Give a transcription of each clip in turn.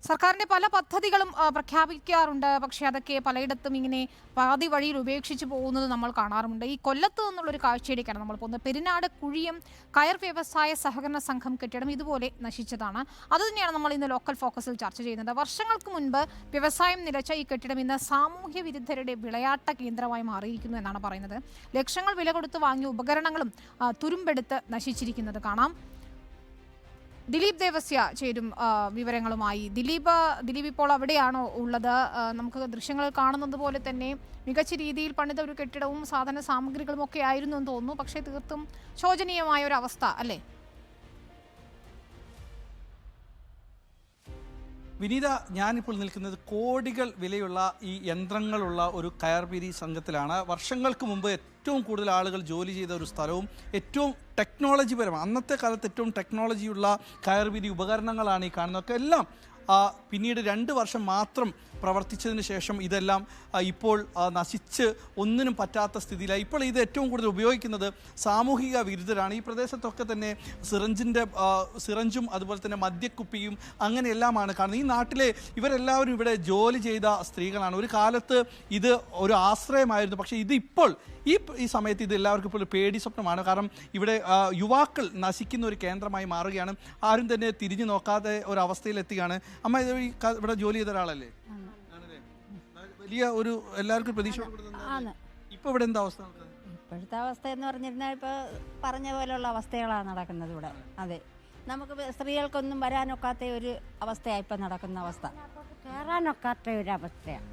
സർക്കാരിന്റെ പല പദ്ധതികളും പ്രഖ്യാപിക്കാറുണ്ട്. പക്ഷേ അതൊക്കെ പലയിടത്തും ഇങ്ങനെ പാതി വഴിയിൽ ഉപേക്ഷിച്ച് പോകുന്നത് നമ്മൾ കാണാറുണ്ട്. ഈ കൊല്ലത്ത് നിന്നുള്ളൊരു കാഴ്ചയിലേക്കാണ് നമ്മൾ പോകുന്നത്. പെരിനാട് കുഴിയം കയർ വ്യവസായ സഹകരണ സംഘം കെട്ടിടം ഇതുപോലെ നശിച്ചതാണ്. അതുതന്നെയാണ് നമ്മൾ ഇന്ന് ലോക്കൽ ഫോക്കസിൽ ചർച്ച ചെയ്യുന്നത്. വർഷങ്ങൾക്ക് മുൻപ് വ്യവസായം നിലച്ച ഈ കെട്ടിടം ഇന്ന് സാമൂഹ്യ വിരുദ്ധരുടെ വിളയാട്ട കേന്ദ്രമായി മാറിയിരിക്കുന്നു എന്നാണ് പറയുന്നത്. ലക്ഷങ്ങൾ വില കൊടുത്ത് വാങ്ങിയ ഉപകരണങ്ങളും തുരുമ്പെടുത്ത് നശിച്ചിരിക്കുന്നത് കാണാം. ദിലീപ് ദേവസ്യ ചേരും വിവരങ്ങളുമായി. ദിലീപ് ഇപ്പോൾ അവിടെയാണോ ഉള്ളത്? നമുക്ക് ദൃശ്യങ്ങളിൽ കാണുന്നത് പോലെ തന്നെ മികച്ച രീതിയിൽ പണിത ഒരു കെട്ടിടവും സാധന സാമഗ്രികളും ഒക്കെ ആയിരുന്നു എന്ന് തോന്നുന്നു. പക്ഷേ തീർത്തും ശോചനീയമായ ഒരു അവസ്ഥ അല്ലേ? വിനീത, ഞാനിപ്പോൾ നിൽക്കുന്നത് കോടികൾ വിലയുള്ള ഈ യന്ത്രങ്ങളുള്ള ഒരു കയർപിരി സംഘത്തിലാണ്. വർഷങ്ങൾക്ക് മുമ്പ് ഏറ്റവും കൂടുതൽ ആളുകൾ ജോലി ചെയ്ത ഒരു സ്ഥലവും ഏറ്റവും ടെക്നോളജിപരമാണ്, അന്നത്തെ കാലത്ത് ഏറ്റവും ടെക്നോളജിയുള്ള കയർപിരി ഉപകരണങ്ങളാണ് ഈ കാണുന്നതൊക്കെ. എല്ലാം പിന്നീട് 2 വർഷം മാത്രം പ്രവർത്തിച്ചതിന് ശേഷം ഇതെല്ലാം ഇപ്പോൾ നശിച്ച് ഒന്നിനും പറ്റാത്ത സ്ഥിതിയിലായി. ഇപ്പോൾ ഇത് ഏറ്റവും കൂടുതൽ ഉപയോഗിക്കുന്നത് സാമൂഹിക വിരുദ്ധരാണ്. ഈ പ്രദേശത്തൊക്കെ തന്നെ സിറഞ്ചും അതുപോലെ തന്നെ മദ്യക്കുപ്പിയും അങ്ങനെയെല്ലാമാണ് കാണുന്നത്. ഈ നാട്ടിലെ ഇവരെല്ലാവരും ഇവിടെ ജോലി ചെയ്ത സ്ത്രീകളാണ്. ഒരു കാലത്ത് ഇത് ഒരു ആശ്രയമായിരുന്നു. പക്ഷേ ഇതിപ്പോൾ ഈ സമയത്ത് ഇത് എല്ലാവർക്കും ഇപ്പോൾ പേടി സ്വപ്നമാണ്. കാരണം ഇവിടെ യുവാക്കൾ നശിക്കുന്ന ഒരു കേന്ദ്രമായി മാറുകയാണ്. ആരും തന്നെ തിരിഞ്ഞു നോക്കാതെ ഒരവസ്ഥയിലെത്തുകയാണ്. അമ്മ ഇവിടെ ജോലി ചെയ്ത ഒരാളല്ലേ? വലിയ ഒരു എല്ലാവർക്കും പ്രതീക്ഷ. ഇപ്പൊ ഇവിടെ എന്താ അവസ്ഥ? ഇപ്പോഴത്തെ അവസ്ഥ എന്ന് പറഞ്ഞിരുന്നാൽ ഇപ്പോൾ പറഞ്ഞ പോലെയുള്ള അവസ്ഥകളാണ് നടക്കുന്നത് ഇവിടെ. അതെ, നമുക്ക് സ്ത്രീകൾക്കൊന്നും വരാനൊക്കാത്ത ഒരു അവസ്ഥയാണ് ഇപ്പം നടക്കുന്ന അവസ്ഥ. കയറാനൊക്കാത്ത ഒരു അവസ്ഥയാണ്.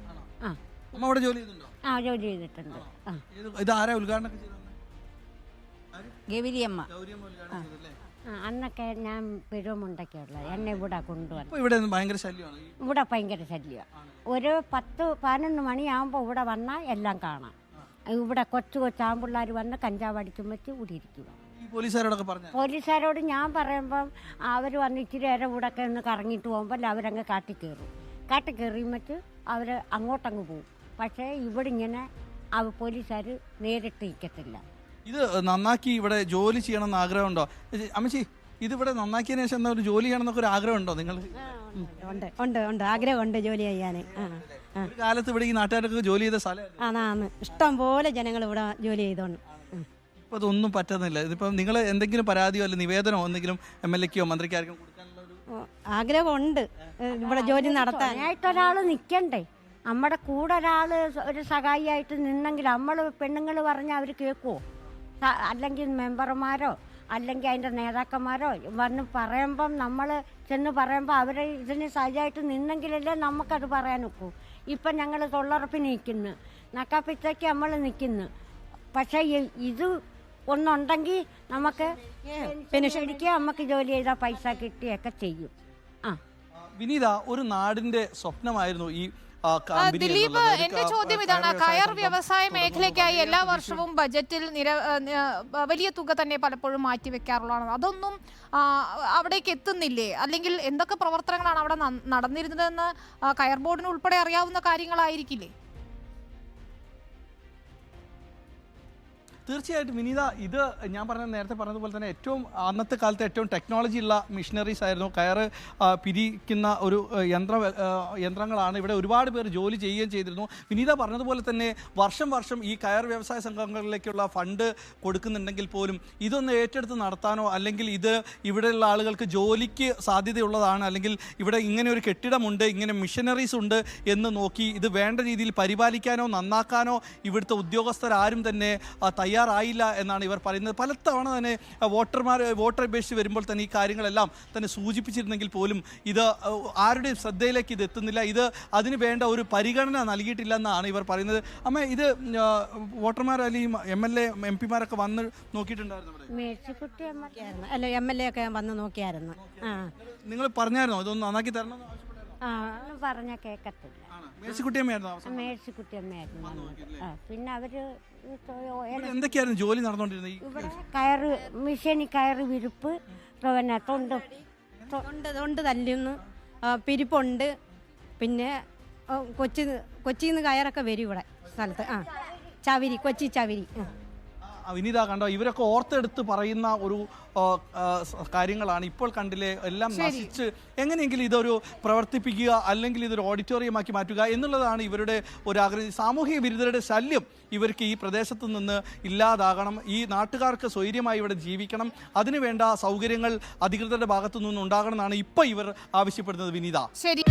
അമ്മ അവിടെ ജോലി ചെയ്യുന്നുണ്ടോ? ജോലി ചെയ്തിട്ടുണ്ട്. ഇത് ആരാ ഉദ്ഘാടനം ചെയ്തത്? ഗൗരിയമ്മ. അന്നൊക്കെ ഞാൻ പെരുമുണ്ടൊക്കെയുള്ളത് എന്നെ ഇവിടെ കൊണ്ടുവന്നു. ഇവിടെ ഭയങ്കര ശല്യമാണ്. ഇവിടെ ഭയങ്കര ശല്യമാണ്. ഒരു 10-11 മണിയാകുമ്പോൾ ഇവിടെ വന്നാൽ എല്ലാം കാണാം. ഇവിടെ കൊച്ചു ആമ്പിള്ളേർ വന്ന് കഞ്ചാവ് അടിക്കുമ്പോൾ ഇവിടെ ഇരിക്കുക. പോലീസുകാരോട് ഞാൻ പറയുമ്പം അവർ വന്ന് ഇച്ചിരി നേരം ഇവിടെയൊക്കെ ഒന്ന് കറങ്ങിയിട്ട് പോകുമ്പോൾ അവരങ്ങ് കാട്ടിക്കയറിയുമ്പോൾ അവർ അങ്ങോട്ടങ്ങ് പോകും. പക്ഷേ ഇവിടെ ഇങ്ങനെ പോലീസുകാർ നേരിട്ട് ഇരിക്കത്തില്ല. ഇത് നന്നാക്കി ഇവിടെ ജോലി ചെയ്യണമെന്ന് ആഗ്രഹമുണ്ടോ അമ്മച്ചി? ഇതിവിടെ നന്നാക്കിയതിനു ശേഷം എന്താ ഒരു ജോലി ചെയ്യണമെന്നൊക്കെ ഒരു ആഗ്രഹമുണ്ടോ നിങ്ങൾ? ഉണ്ട്, ആഗ്രഹമുണ്ട് ജോലി ചെയ്യാൻ. കാലത്ത് ഇവിടെ ഈ നാട്ടുകാരൊക്കെ ജോലി ചെയ്ത സ്ഥലം ഇഷ്ടം പോലെ ജനങ്ങൾ ഇവിടെ ജോലി ചെയ്തോണ്ട്. ഇപ്പൊ അതൊന്നും പറ്റുന്നില്ല. ഇതിപ്പം നിങ്ങൾ എന്തെങ്കിലും പരാതിയോ അല്ലെ നിവേദനമോ എന്തെങ്കിലും MLA-ക്കോ മന്ത്രിക്കാർക്കും കൊടുക്കാനുള്ള ആഗ്രഹമുണ്ട് ഇവിടെ ജോലി നടത്താൻ. ഒരാൾ നിൽക്കണ്ടേ? നമ്മുടെ കൂടെ ഒരാൾ ഒരു സഹായിയായിട്ട് നിന്നെങ്കിൽ നമ്മൾ പെണ്ണുങ്ങൾ പറഞ്ഞാൽ അവർ കേൾക്കുമോ? അല്ലെങ്കിൽ മെമ്പർമാരോ അല്ലെങ്കിൽ അതിൻ്റെ നേതാക്കന്മാരോ വന്ന് പറയുമ്പം നമ്മൾ ചെന്ന് പറയുമ്പോൾ അവർ ഇതിന് സഹായമായിട്ട് നിന്നെങ്കിലല്ലേ നമുക്കത് പറയാൻ ഒക്കൂ. ഇപ്പം ഞങ്ങൾ തൊള്ളറപ്പിന് നിൽക്കുന്നു, നക്കാപ്പിച്ചയ്ക്ക് നമ്മൾ നിൽക്കുന്നു. പക്ഷേ ഇത് ഒന്നുണ്ടെങ്കിൽ നമുക്ക് പെൻഷനിക്ക് നമുക്ക് ജോലി ചെയ്താൽ പൈസ കിട്ടിയൊക്കെ ചെയ്യും. വിനീത, ഒരു നാടിൻ്റെ സ്വപ്നമായിരുന്നു ഈ ദിലീപ്, എന്റെ ചോദ്യം ഇതാണ്. കയർ വ്യവസായ മേഖലയ്ക്കായി എല്ലാ വർഷവും ബജറ്റിൽ വലിയ തുക തന്നെ പലപ്പോഴും മാറ്റിവെക്കാറുള്ളതാണ്. അതൊന്നും അവിടേക്ക് എത്തുന്നില്ലേ? അല്ലെങ്കിൽ എന്തൊക്കെ പ്രവർത്തനങ്ങളാണ് അവിടെ നടന്നിരുന്നതെന്ന് കയർ ബോർഡിന് ഉൾപ്പെടെ അറിയാവുന്ന കാര്യങ്ങളായിരിക്കില്ലേ? തീർച്ചയായിട്ടും വിനീത, ഇത് ഞാൻ നേരത്തെ പറഞ്ഞതുപോലെ തന്നെ അന്നത്തെ കാലത്ത് ഏറ്റവും ടെക്നോളജി ഉള്ള മിഷനറീസ് ആയിരുന്നു. കയറ് പിരിക്കുന്ന ഒരു യന്ത്രങ്ങളാണ്. ഇവിടെ ഒരുപാട് പേർ ജോലി ചെയ്യുകയും ചെയ്തിരുന്നു. വിനീത പറഞ്ഞതുപോലെ തന്നെ വർഷം ഈ കയർ വ്യവസായ സംഘങ്ങളിലേക്കുള്ള ഫണ്ട് കൊടുക്കുന്നുണ്ടെങ്കിൽ പോലും ഇതൊന്ന് ഏറ്റെടുത്ത് നടത്താനോ അല്ലെങ്കിൽ ഇത് ഇവിടെയുള്ള ആളുകൾക്ക് ജോലിക്ക് സാധ്യതയുള്ളതാണ്, അല്ലെങ്കിൽ ഇവിടെ ഇങ്ങനെ ഒരു കെട്ടിടമുണ്ട്, ഇങ്ങനെ മിഷനറീസ് ഉണ്ട് എന്ന് നോക്കി ഇത് വേണ്ട രീതിയിൽ പരിപാലിക്കാനോ നന്നാക്കാനോ ഇവിടുത്തെ ഉദ്യോഗസ്ഥരാരും തന്നെ തയ്യാറായില്ല എന്നാണ് ഇവർ പറയുന്നത്. പലതവണ തന്നെ വോട്ടർ അപേക്ഷിച്ച് വരുമ്പോൾ തന്നെ ഈ കാര്യങ്ങളെല്ലാം തന്നെ സൂചിപ്പിച്ചിരുന്നെങ്കിൽ പോലും ഇത് ആരുടെയും ശ്രദ്ധയിലേക്ക് ഇത് എത്തുന്നില്ല. ഇത് അതിന് വേണ്ട ഒരു പരിഗണന നൽകിയിട്ടില്ല എന്നാണ് ഇവർ പറയുന്നത്. അമ്മ, ഇത് വോട്ടർമാർ അല്ലെങ്കിൽ MLA MP മാരൊക്കെ വന്ന് നോക്കിയിട്ടുണ്ടായിരുന്നു? MLA ഒക്കെ വന്ന് നോക്കിയായിരുന്നു. നിങ്ങൾ പറഞ്ഞായിരുന്നോ ഇതൊന്ന് നന്നാക്കി തരണം? പറഞ്ഞ കേക്കത്തില്ല. പിന്നെ അവര് എന്തൊക്കെയായിരുന്നു ജോലി നടന്നുകൊണ്ടിരുന്നത്? ഇവിടെ കയറ് മിഷനി കയറ് വിരിപ്പ്, പിന്നെ തൊണ്ട് തല്ലുന്നു, പിരിപ്പുണ്ട്. പിന്നെ കൊച്ചിന്ന് കയറൊക്കെ വരും ഇവിടെ സ്ഥലത്ത്. ചവിരി, കൊച്ചി ചവിരി. വിനീത കണ്ടോ, ഇവരൊക്കെ ഓർത്തെടുത്ത് പറയുന്ന ഒരു കാര്യങ്ങളാണ് ഇപ്പോൾ കണ്ടില്ലേ. എല്ലാം നശിച്ച് എങ്ങനെയെങ്കിലും ഇതൊരു പ്രവർത്തിപ്പിക്കുക, അല്ലെങ്കിൽ ഇതൊരു ഓഡിറ്റോറിയമാക്കി മാറ്റുക എന്നുള്ളതാണ് ഇവരുടെ ഒരു ആഗ്രഹം. സാമൂഹിക വിരുദ്ധരുടെ ശല്യം ഇവർക്ക് ഈ പ്രദേശത്ത് നിന്ന് ഇല്ലാതാകണം, ഈ നാട്ടുകാർക്ക് സ്വൈര്യമായി ഇവിടെ ജീവിക്കണം, അതിനുവേണ്ട സൗകര്യങ്ങൾ അധികൃതരുടെ ഭാഗത്തു നിന്ന് ഉണ്ടാകണം എന്നാണ് ഇപ്പോൾ ഇവർ ആവശ്യപ്പെടുന്നത്. വിനീത, ശരി.